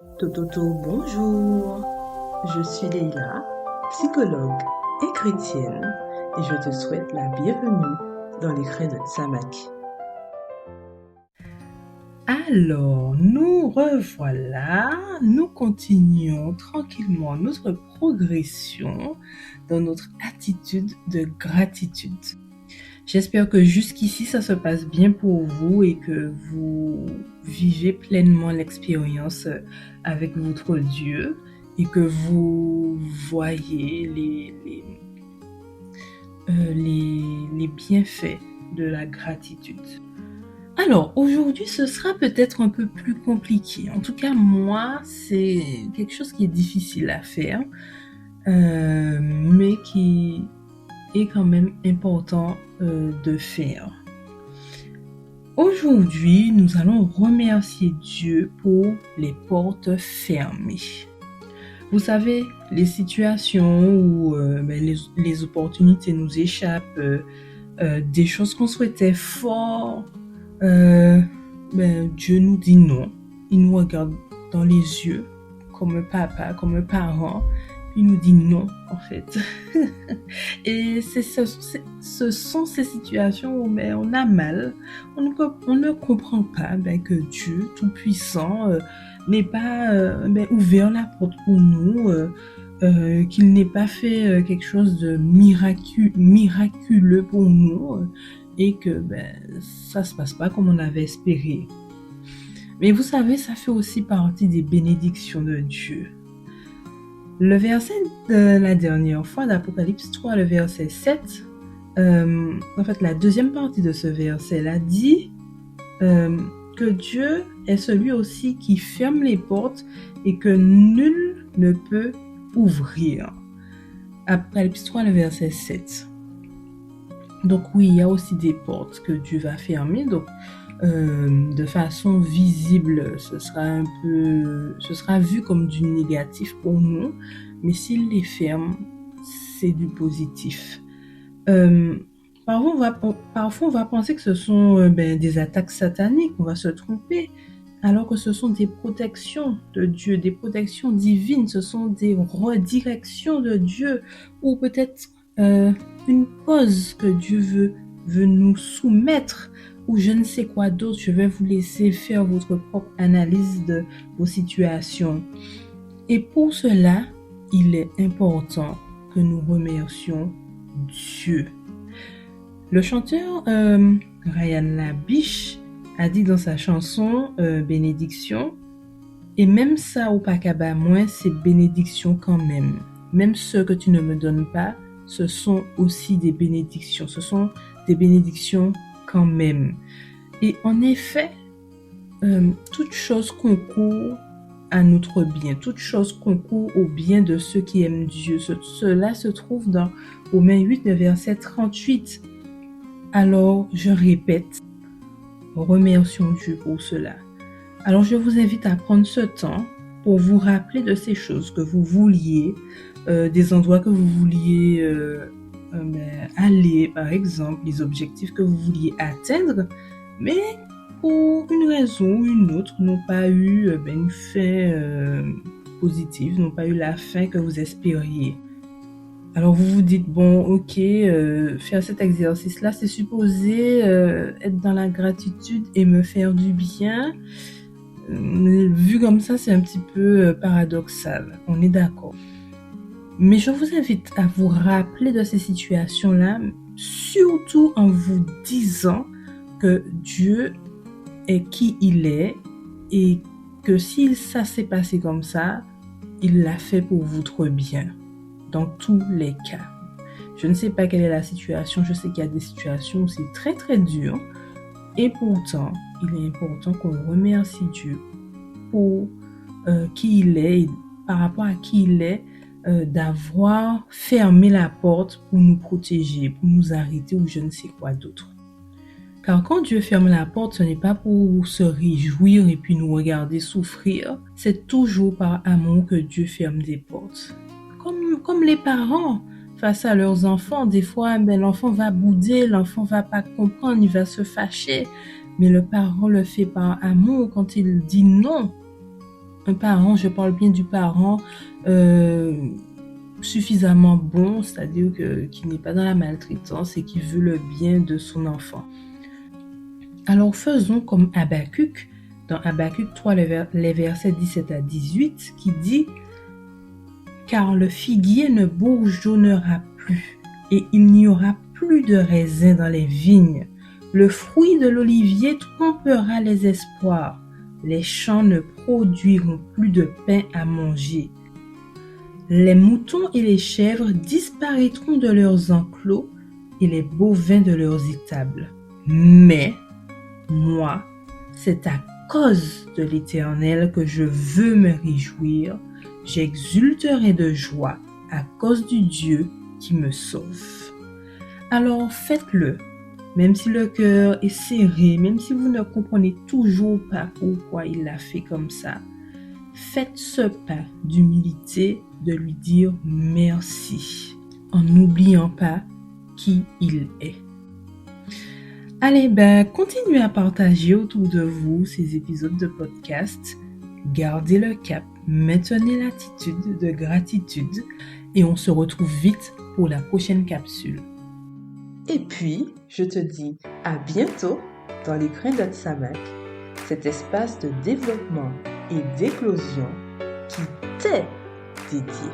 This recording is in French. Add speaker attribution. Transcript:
Speaker 1: Tototo, bonjour. Je suis Leila, psychologue et chrétienne, et je te souhaite la bienvenue dans les crênes de Samak. Alors, nous revoilà, nous continuons tranquillement notre progression dans notre attitude de gratitude. J'espère que jusqu'ici, ça se passe bien pour vous et que vous vivez pleinement l'expérience avec votre Dieu et que vous voyez les bienfaits de la gratitude. Alors, aujourd'hui, ce sera peut-être un peu plus compliqué. En tout cas, moi, c'est quelque chose qui est difficile à faire, mais qui est quand même important de faire. Aujourd'hui, nous allons remercier Dieu pour les portes fermées. Vous savez, les situations où les opportunités nous échappent, des choses qu'on souhaitait fort, Dieu nous dit non. Il nous regarde dans les yeux comme un papa, comme un parent, puis il nous dit non, en fait. Et ce sont ces situations où on a mal, on ne comprend pas que Dieu Tout-Puissant n'ait pas ouvert la porte pour nous, qu'il n'ait pas fait quelque chose de miraculeux pour nous, et que ça se passe pas comme on avait espéré. Mais vous savez, ça fait aussi partie des bénédictions de Dieu. Le verset de la dernière fois d'Apocalypse 3, le verset 7, en fait la deuxième partie de ce verset-là dit que Dieu est celui aussi qui ferme les portes et que nul ne peut ouvrir. Apocalypse 3, le verset 7. Donc oui, il y a aussi des portes que Dieu va fermer, donc de façon visible, ce sera vu comme du négatif pour nous, mais s'il les ferme, c'est du positif. Parfois, on va penser que ce sont des attaques sataniques, on va se tromper, alors que ce sont des protections de Dieu, des protections divines, ce sont des redirections de Dieu, ou peut-être une pause que Dieu veut nous soumettre, ou je ne sais quoi d'autre. Je vais vous laisser faire votre propre analyse de vos situations. Et pour cela, il est important que nous remercions Dieu. Le chanteur Ryan Labiche a dit dans sa chanson Bénédiction, et même ça au Pacaba, moi, c'est bénédiction quand même. Même ce que tu ne me donnes pas, ce sont aussi des bénédictions. Ce sont des bénédictions quand même. Et en effet, toute chose concourt à notre bien. Toute chose concourt au bien de ceux qui aiment Dieu. Cela se trouve dans Romains 8, le verset 38. Alors, je répète, remercions Dieu pour cela. Alors, je vous invite à prendre ce temps pour vous rappeler de ces choses que vous vouliez, des endroits que vous vouliez aller, par exemple, les objectifs que vous vouliez atteindre, mais pour une raison ou une autre, n'ont pas eu une fin positive, n'ont pas eu la fin que vous espériez. Alors vous vous dites, bon, ok, faire cet exercice-là, c'est supposé être dans la gratitude et me faire du bien. Vu comme ça, c'est un petit peu paradoxal, on est d'accord. Mais je vous invite à vous rappeler de ces situations-là, surtout en vous disant que Dieu est qui il est et que si ça s'est passé comme ça, il l'a fait pour votre bien, dans tous les cas. Je ne sais pas quelle est la situation, je sais qu'il y a des situations où c'est très très dur, et pourtant, il est important qu'on remercie Dieu pour qui il est, et par rapport à qui il est, d'avoir fermé la porte pour nous protéger, pour nous arrêter ou je ne sais quoi d'autre. Car quand Dieu ferme la porte, ce n'est pas pour se réjouir et puis nous regarder souffrir, c'est toujours par amour que Dieu ferme des portes. Comme les parents face à leurs enfants, des fois l'enfant va bouder, l'enfant va pas comprendre, il va se fâcher, mais le parent le fait par amour quand il dit non. Un parent, je parle bien du parent suffisamment bon, c'est-à-dire qui n'est pas dans la maltraitance et qui veut le bien de son enfant. Alors faisons comme Habakkuk, dans Habakkuk 3, les versets 17 à 18, qui dit « Car le figuier ne bourgeonnera plus, et il n'y aura plus de raisins dans les vignes. Le fruit de l'olivier trompera les espoirs. Les champs ne produiront plus de pain à manger. Les moutons et les chèvres disparaîtront de leurs enclos et les bovins de leurs étables. Mais moi, c'est à cause de l'Éternel que je veux me réjouir. J'exulterai de joie à cause du Dieu qui me sauve. » Alors faites-le, même si le cœur est serré, même si vous ne comprenez toujours pas pourquoi il l'a fait comme ça. Faites ce pas d'humilité de lui dire merci, en n'oubliant pas qui il est. Allez, continuez à partager autour de vous ces épisodes de podcast. Gardez le cap, maintenez l'attitude de gratitude et on se retrouve vite pour la prochaine capsule.
Speaker 2: Et puis, je te dis à bientôt dans les Grains de Tsamak, cet espace de développement et d'éclosion qui t'est dédié.